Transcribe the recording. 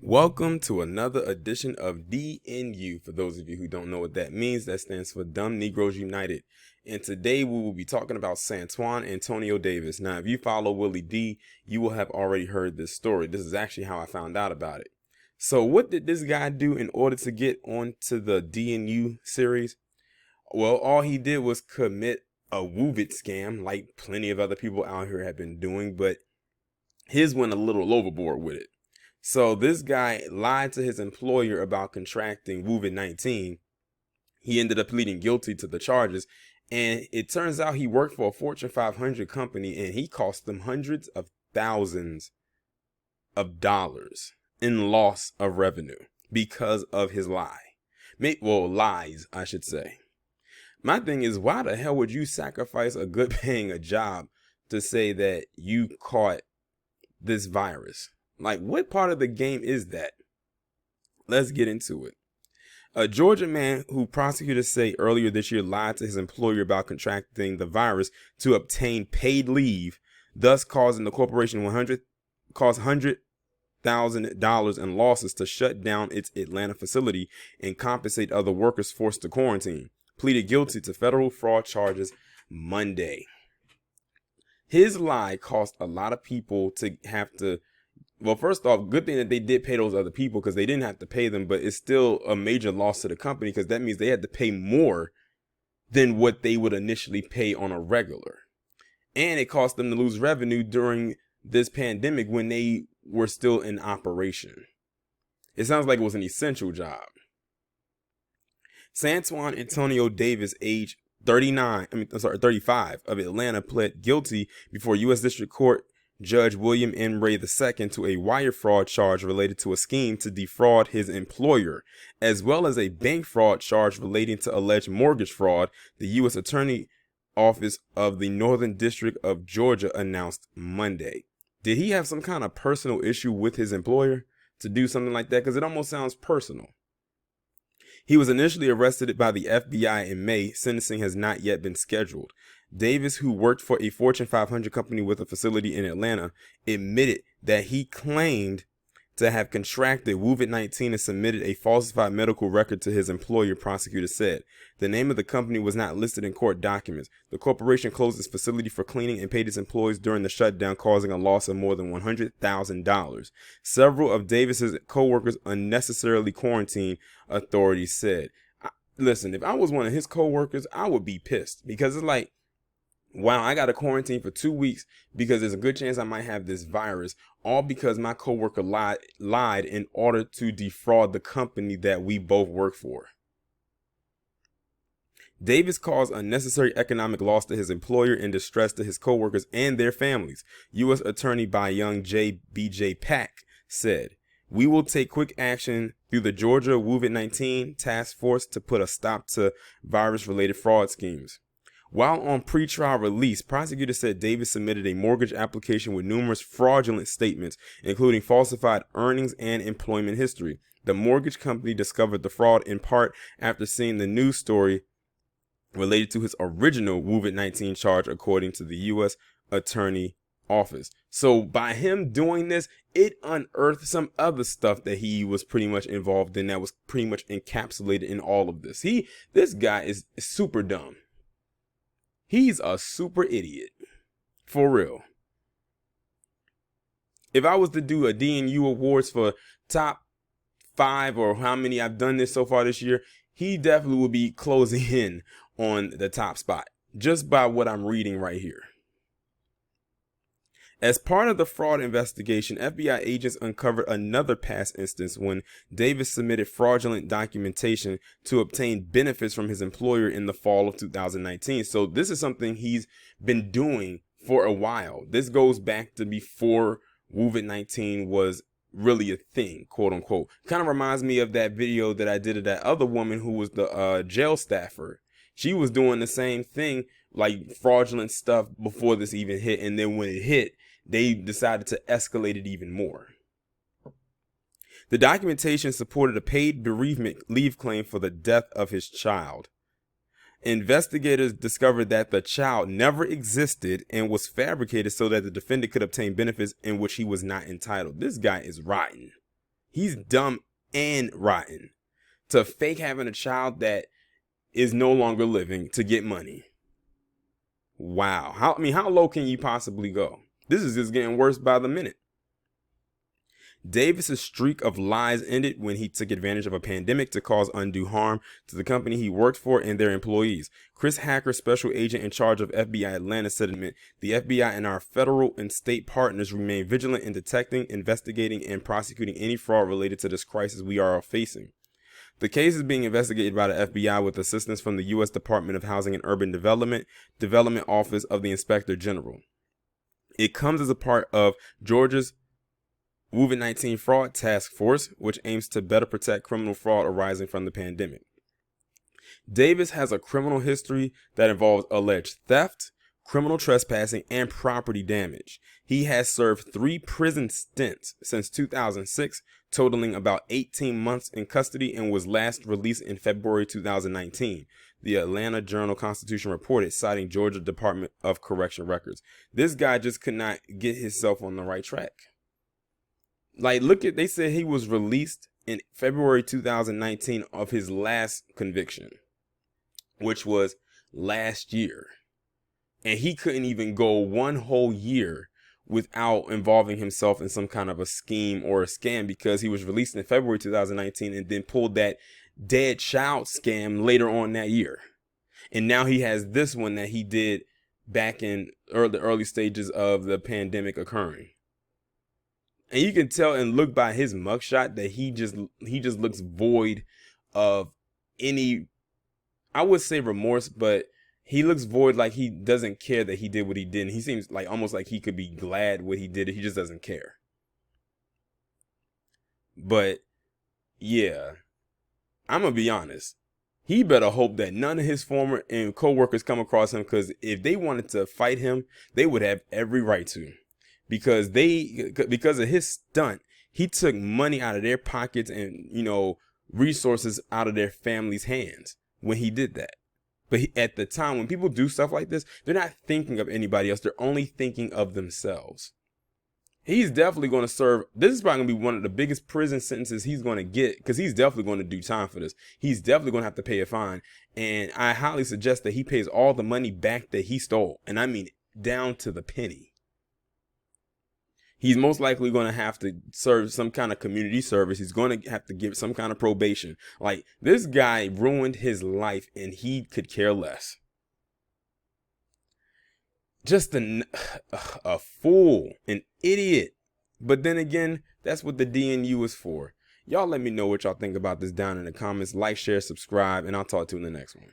Welcome to another edition of DNU. For those of you who don't know what that means, that stands for Dumb Negroes United. And today we will be talking about Santwon Antonio Davis. Now, if you follow Willie D, you will have already heard this story. This is actually how I found out about it. So what did this guy do in order to get onto the DNU series? Well, all he did was commit a WooVid scam like plenty of other people out here have been doing, but his went a little overboard with it. So this guy lied to his employer about contracting COVID-19. He ended up pleading guilty to the charges. And it turns out he worked for a Fortune 500 company and he cost them hundreds of thousands of dollars in loss of revenue because of his lie. Lies, I should say. My thing is, why the hell would you sacrifice a good paying job to say that you caught this virus? Like, what part of the game is that? Let's get into it. A Georgia man who prosecutors say earlier this year lied to his employer about contracting the virus to obtain paid leave, thus causing the corporation $100,000 in losses to shut down its Atlanta facility and compensate other workers forced to quarantine, pleaded guilty to federal fraud charges Monday. His lie cost a lot of people to have to. Well, first off, good thing that they did pay those other people because they didn't have to pay them, but it's still a major loss to the company because that means they had to pay more than what they would initially pay on a regular. And it cost them to lose revenue during this pandemic when they were still in operation. It sounds like it was an essential job. Santwon Antonio Davis, age 35 of Atlanta, pled guilty before U.S. District Court Judge William N. Ray II to a wire fraud charge related to a scheme to defraud his employer, as well as a bank fraud charge relating to alleged mortgage fraud, the U.S. Attorney Office of the Northern District of Georgia announced Monday. Did he have some kind of personal issue with his employer to do something like that? Because it almost sounds personal. He was initially arrested by the FBI in May. Sentencing has not yet been scheduled. Davis, who worked for a Fortune 500 company with a facility in Atlanta, admitted that he claimed to have contracted COVID-19 and submitted a falsified medical record to his employer, prosecutors said. The name of the company was not listed in court documents. The corporation closed its facility for cleaning and paid its employees during the shutdown, causing a loss of more than $100,000. Several of Davis's co-workers unnecessarily quarantined, authorities said. Listen, if I was one of his co-workers, I would be pissed because it's like, wow, I got to quarantine for 2 weeks because there's a good chance I might have this virus, all because my coworker lied in order to defraud the company that we both work for. Davis caused unnecessary economic loss to his employer and distress to his coworkers and their families, U.S. Attorney Byung B.J. Pak said. We will take quick action through the Georgia COVID-19 task force to put a stop to virus-related fraud schemes. While on pretrial release, prosecutors said Davis submitted a mortgage application with numerous fraudulent statements, including falsified earnings and employment history. The mortgage company discovered the fraud in part after seeing the news story related to his original COVID-19 charge, according to the U.S. Attorney Office. So by him doing this, it unearthed some other stuff that he was pretty much involved in that was pretty much encapsulated in all of this. This guy is super dumb. He's a super idiot. For real. If I was to do a DNU awards for top 5 or how many I've done this so far this year, he definitely would be closing in on the top spot just by what I'm reading right here. As part of the fraud investigation, FBI agents uncovered another past instance when Davis submitted fraudulent documentation to obtain benefits from his employer in the fall of 2019. So this is something he's been doing for a while. This goes back to before COVID-19 was really a thing, quote unquote. Kind of reminds me of that video that I did of that other woman who was the jail staffer. She was doing the same thing, like fraudulent stuff before this even hit. And then when it hit, they decided to escalate it even more. The documentation supported a paid bereavement leave claim for the death of his child. Investigators discovered that the child never existed and was fabricated so that the defendant could obtain benefits in which he was not entitled. This guy is rotten. He's dumb and rotten to fake having a child that is no longer living to get money. Wow. How low can you possibly go? This is just getting worse by the minute. Davis's streak of lies ended when he took advantage of a pandemic to cause undue harm to the company he worked for and their employees. Chris Hacker, special agent in charge of FBI Atlanta, said, "The FBI and our federal and state partners remain vigilant in detecting, investigating, and prosecuting any fraud related to this crisis we are all facing. The case is being investigated by the FBI with assistance from the U.S. Department of Housing and Urban Development Office of the Inspector General. It comes as a part of Georgia's COVID-19 Fraud Task Force, which aims to better protect criminal fraud arising from the pandemic." Davis has a criminal history that involves alleged theft, criminal trespassing, and property damage. He has served 3 prison stints since 2006, totaling about 18 months in custody, and was last released in February 2019. The Atlanta Journal-Constitution reported, citing Georgia Department of Correction records. This guy just could not get himself on the right track. Like, they said he was released in February 2019 of his last conviction, which was last year. And he couldn't even go one whole year without involving himself in some kind of a scheme or a scam, because he was released in February 2019 and then pulled that dead child scam later on that year. And now he has this one that he did back in the early stages of the pandemic occurring. And you can tell and look by his mugshot that he just looks void of any, I would say, remorse, but he looks void, like he doesn't care that he did what he did. And he seems like almost like he could be glad what he did. He just doesn't care. But yeah, I'm going to be honest. He better hope that none of his former and co-workers come across him, because if they wanted to fight him, they would have every right to. Because of his stunt, he took money out of their pockets and, resources out of their family's hands when he did that. But at the time, when people do stuff like this, they're not thinking of anybody else. They're only thinking of themselves. He's definitely going to serve. This is probably going to be one of the biggest prison sentences he's going to get, because he's definitely going to do time for this. He's definitely going to have to pay a fine. And I highly suggest that he pays all the money back that he stole. And I mean down to the penny. He's most likely going to have to serve some kind of community service. He's going to have to give some kind of probation. Like, this guy ruined his life and he could care less. Just a fool, an idiot. But then again, that's what the DNU is for. Y'all let me know what y'all think about this down in the comments. Like, share, subscribe, and I'll talk to you in the next one.